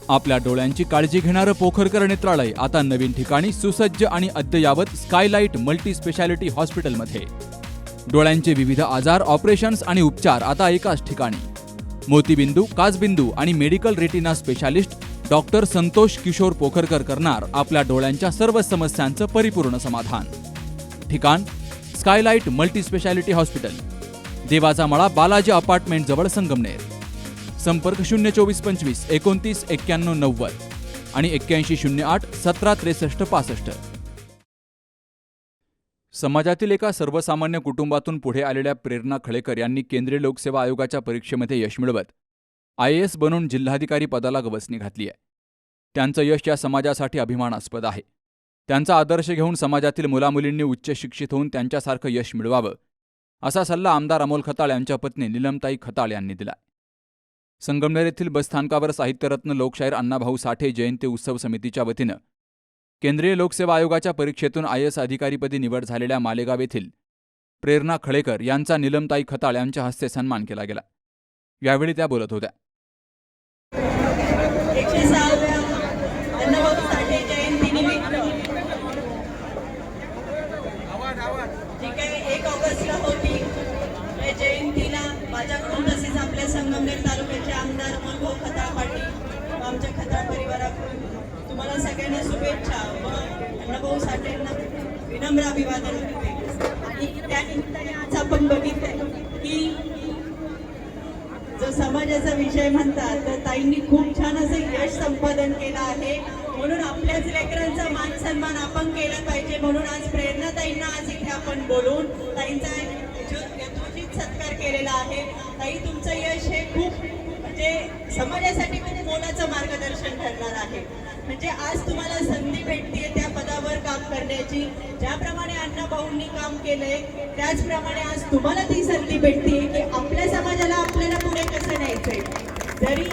आपल्या डोळ्यांची काळजी घेणारं पोखरकर नेत्रालय आता नवीन ठिकाणी सुसज्ज आणि अद्ययावत स्कायलाइट मल्टी स्पेशालिटी हॉस्पिटलमध्ये. डोळ्यांचे विविध आजार, ऑपरेशन्स आणि उपचार आता एकाच ठिकाणी. मोतीबिंदू, काचबिंदू आणि medical retina specialist doctor Santosh Kishor Pokharkar करणार आपल्या डोळ्यांच्या सर्व समस्यांचं परिपूर्ण समाधान. ठिकाण स्कायलाइट मल्टी स्पेशालिटी हॉस्पिटल, देवाचा मळा, बालाजी अपार्टमेंट जवळ, संगमनेर. संपर्क 02425 29 91 90 आणि 8108 17 63 65. समाजातील एका सर्वसामान्य कुटुंबातून पुढे आलेल्या प्रेरणा खळेकर यांनी केंद्रीय लोकसेवा आयोगाच्या परीक्षेमध्ये यश मिळवत IAS बनून जिल्हाधिकारी पदाला गवसणी घातली आहे. त्यांचं यश या समाजासाठी अभिमानास्पद आहे. त्यांचा आदर्श घेऊन समाजातील मुलामुलींनी उच्च शिक्षित होऊन त्यांच्यासारखं यश मिळवावं, असा सल्ला आमदार अमोल खताळ यांच्या पत्नी निलमताई खताळ यांनी दिला. संगमनेर येथील बसस्थानकावर साहित्यरत्न लोकशाहीर अण्णाभाऊ साठे जयंती उत्सव समितीच्या वतीनं केंद्रीय लोकसेवा आयोगाच्या परीक्षेतून IAS अधिकारीपदी निवड झालेल्या मालेगाव येथील प्रेरणा खळेकर यांचा निलमताई खताळ यांच्या हस्ते सन्मान केला गेला. यावेळी त्या बोलत होत्या. 106व्या अण्णाभाऊ साठे जयंतीनिमित्त जी काही 1 ऑगस्टला होती, या जयंतीला माझ्याकडून तसेच आपल्या संगमनेर तालुक्याचे आमदार अमोलभाऊ खताळ पाटील, आमच्या खताळ परिवाराकडून तुम्हाला सगळ्यांना शुभेच्छा व अण्णाभाऊ साठेंना विनम्र अभिवादन करते. आणि त्यानिमित्ताने आज आपण बघितलं की जो समाजाचा विषय म्हणतात, तर ताईंनी खूप छान असं यश संपादन केलं आहे. म्हणून आपल्याच लेकरांचा मान सन्मान आपण केला पाहिजे. म्हणून आज प्रेरणा ताईंना आज इथे आपण बोलून ताईंचा यथोचित सत्कार केलेला आहे. ताई, तुमचं यश हे खूप म्हणजे समाजासाठी खूप मोलाचं मार्गदर्शन ठरणार आहे. म्हणजे आज तुम्हाला संधी भेटते त्या पदावर काम करण्याची. ज्याप्रमाणे अण्णाभाऊंनी काम केलंय त्याचप्रमाणे आज तुम्हाला ती संधी भेटते की आपल्या समाजाला आपल्याला पुढे कसं न्यायचंय. जरी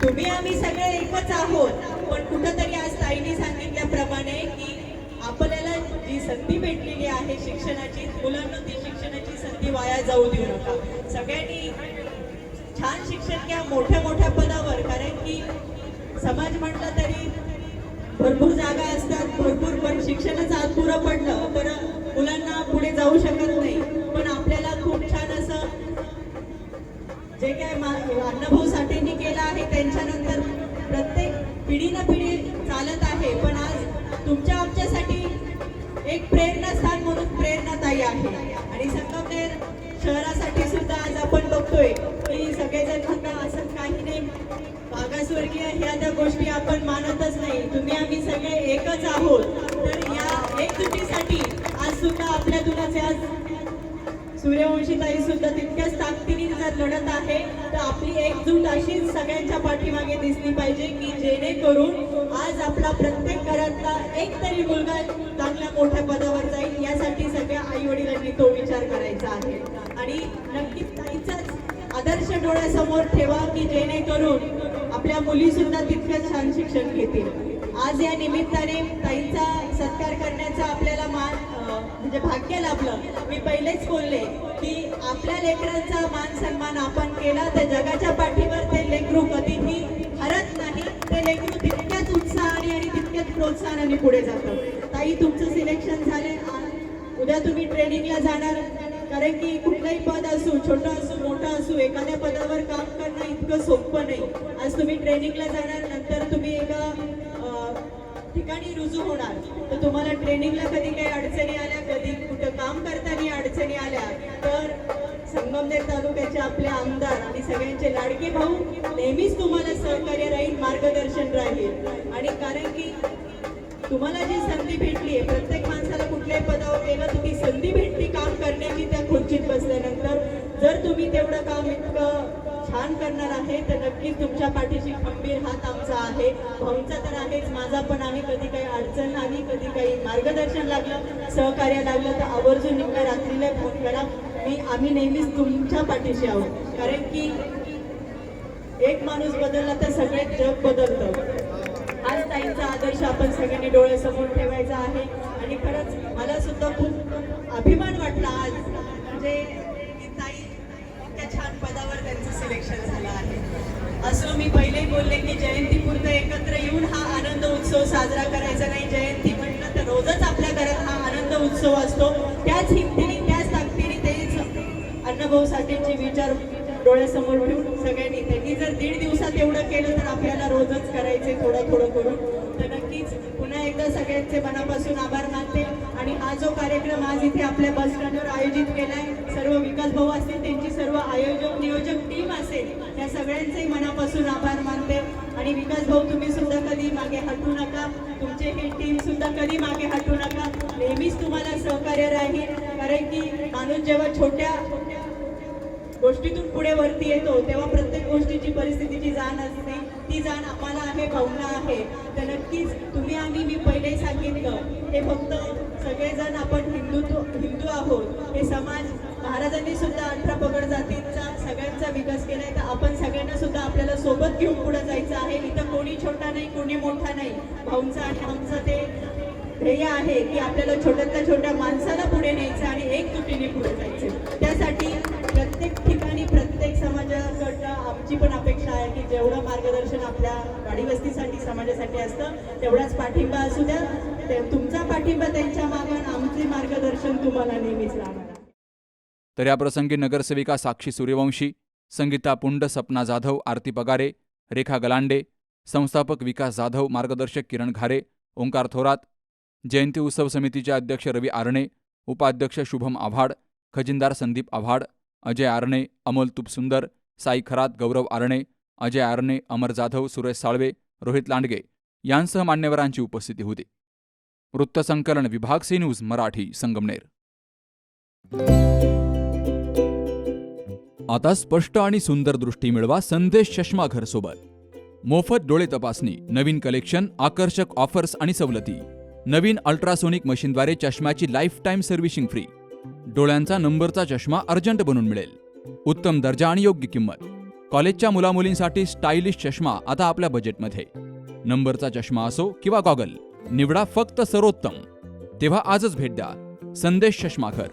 तुम्ही आम्ही सगळे एकच आहोत, पण कुठंतरी आज ताईंनी सांगितल्याप्रमाणे की आपल्याला जी संधी भेटलेली आहे शिक्षणाची, मुलांना ती शिक्षणाची संधी वाया जाऊ देऊ नका. सगळ्यांनी छान शिक्षण घ्या मोठ्या मोठ्या पदावर. कारण की समाज म्हटलं तरी भरपूर जागा असतात, भरपूर, पण शिक्षणाचं अपुरं पडलं तर मुलांना पुढे जाऊ शकत नाही. पण आपल्याला खूप छान असं जे काय अण्णाभाऊ साठेंनी केलं आहे त्यांच्यानंतर प्रत्येक पिढी ना पिढी चालत आहे. पण आज तुमच्या आमच्यासाठी एक प्रेरणास्थान म्हणून प्रेरणाताई आहे. आणि संगमनेर शहरासाठी सुद्धा आज आपण बघतोय की सगळेजण म्हणतात असं काही नाही, मागासवर्गीय ह्या त्या गोष्टी आपण मानतच नाही. तुम्ही आम्ही सगळे एकच आहोत. तर या एकजुटीसाठी आज सुद्धा आपल्यातूनच आज सूर्यवंशी ताई सुद्धा तितक्याच ताकदीने जर लढत आहे, तर आपली एकजूट अशीच सगळ्यांच्या पाठीमागे दिसली पाहिजे की जेणेकरून आज आपला प्रत्येक घरातला एक तरी मुलगा चांगल्या मोठ्या पदावर जाईल. यासाठी सगळ्या आई वडिलांनी तो विचार करायचा आहे. आणि नक्कीच ताईचाच आदर्श डोळ्यासमोर ठेवा की जेणेकरून आपल्या मुली सुद्धा तितकंच छान शिक्षण घेतील. आज या निमित्ताने ताईंचा सत्कार करण्याचा आपल्याला म्हणजे भाग्य लाभलं. मी पहिलेच बोलले की आपल्या लेकरांचा मान सन्मान आपण केला तर जगाच्या पाठीवर ते लेकरू कधीही हरत नाही. ते लेकरू तितक्याच उत्साहाने आणि तितक्याच प्रोत्साहनाने पुढे जातं. ताई, तुमचं सिलेक्शन झाले. उद्या तुम्ही ट्रेनिंगला जाणार. कारण की कुठलंही पद असू, छोटं असू मोठं असू, एखाद्या पदावर काम करणं इतकं सोपं नाही. आज तुम्ही ट्रेनिंगला जाणार, नंतर तुम्ही एका ठिकाणी रुजू होणार. तर तुम्हाला ट्रेनिंगला कधी काही अडचणी आल्या, कधी कुठं काम करताना अडचणी आल्या, तर संगमनेर तालुक्याचे आपले आमदार आणि सगळ्यांचे लाडके भाऊ नेहमीच तुम्हाला सहकार्य राहील, मार्गदर्शन राहील. आणि कारण की तुम्हाला जी संधी भेटली आहे, प्रत्येक माणसाला कुठल्याही पदावर गेलं तर ती संधी भेटली काम करण्याची त्या खुर्चीत बसल्यानंतर. जर तुम्ही तेवढं काम इतकं छान करणार आहे तर नक्कीच तुमच्या पाठीशी खंबीर हात आमचा आहे. भाऊंचा तर आहेच, माझा पण आहे. कधी काही अडचण आली, कधी काही मार्गदर्शन लागलं, सहकार्य लागलं तर आवर्जून निम्म्या रात्रीला फोन करा. आम्ही नेहमीच तुमच्या पाठीशी आहोत. कारण की एक माणूस बदलला तर सगळे जग बदलतं. आज ताईंचा आदर्श आपण सगळ्यांनी डोळ्यासमोर ठेवायचा आहे. आणि खरंच मला सुद्धा खूप अभिमान वाटला आज, म्हणजे ताई इतक्या छान पदावर त्यांचं सिलेक्शन झालं आहे. असं मी पहिलेही बोलले की जयंतीपुरतं एक भाऊ साठेंचे विचार डोळ्यासमोर ठेवून सगळ्यांनी त्यांनी जर 1.5 दिवसात एवढं केलं तर आपल्याला रोजच करायचे थोडं थोडं करून. तर नक्कीच पुन्हा एकदा सगळ्यांचे मनापासून आभार मानते. आणि हा जो कार्यक्रम आज इथे आपल्या बस स्टँडवर आयोजित केलाय, सर्व विकास भाऊ असतील, त्यांची सर्व आयोजक नियोजक टीम असेल, त्या सगळ्यांचे मनापासून आभार मानते. आणि विकास भाऊ तुम्ही सुद्धा कधी मागे हटू नका, तुमचे ही टीम सुद्धा कधी मागे हटू नका, नेहमीच तुम्हाला सहकार्य राहील. कारण की माणूस जेव्हा छोट्या गोष्टीतून पुढे वरती येतो तेव्हा प्रत्येक गोष्टीची परिस्थितीची जाण असते, ती जाण आम्हाला आहे, भावना आहे. तर नक्कीच तुम्ही आम्ही मी पहिलेही सांगितलं, हे फक्त सगळेजण आपण हिंदू आहोत. हे समाज महाराजांनी सुद्धा 18 पगड जातींचा सगळ्यांचा विकास केलाय, तर आपण सगळ्यांना सुद्धा आपल्याला सोबत घेऊन पुढे जायचं आहे. इथं कोणी छोटा नाही, कोणी मोठा नाही. भाऊंचं आणि आमचं ते ध्येय आहे की आपल्याला छोट्यातल्या छोट्या माणसाला पुढे न्यायचं आणि एकजुटीने पुढे जायचं. त्यासाठी प्रत्येक ठिकाणी प्रत्येक समाजाकडनं आमची पण अपेक्षा आहे की जेवढं मार्गदर्शन आपल्या वाडीवस्तीसाठी समाजासाठी असतं तेवढाच पाठिंबा असू द्या. तुमचा पाठिंबा त्यांच्या मागे, आमचे मार्गदर्शन तुम्हाला नेहमीच राहणार. तर या प्रसंगी नगरसेविका साक्षी सूर्यवंशी, संगीता पुंड, सपना जाधव, आरती पगारे, रेखा गलांडे, संस्थापक विकास जाधव, मार्गदर्शक किरण घारे, ओंकार थोरात, जयंती उत्सव समितीचे अध्यक्ष रवी आरणे, उपाध्यक्ष शुभम आव्हाड, खजिनदार संदीप आव्हाड, अजय आरणे, अमोल तुपसुंदर, साई खरात, गौरव आरणे, अजय आरणे, अमर जाधव, सुरेश साळवे, रोहित लांडगे यांसह मान्यवरांची उपस्थिती होती. वृत्तसंकलन विभाग सी न्यूज मराठी, संगमनेर. आता स्पष्ट आणि सुंदर दृष्टी मिळवा संदेश चष्मा घर सोबत. मोफत डोळे तपासणी, नवीन कलेक्शन, आकर्षक ऑफर्स आणि सवलती. नवीन अल्ट्रासोनिक मशीनद्वारे चष्म्याची लाईफ टाईम सर्व्हिसिंग फ्री. डोळ्यांचा नंबरचा चष्मा अर्जंट बनून मिळेल. उत्तम दर्जा आणि योग्य किंमत. कॉलेजच्या मुलामुलींसाठी स्टायलिश चष्मा आता आपल्या बजेटमध्ये. नंबरचा चष्मा असो किंवा गॉगल, निवडा फक्त सर्वोत्तम. तेव्हा आजच भेट द्या संदेश चष्माघर,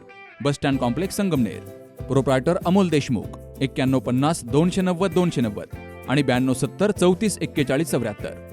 bus stand complex, Sangamner. Proprietor Amol Deshmukh. 9150 290 290 आणि 9270 34 41 74.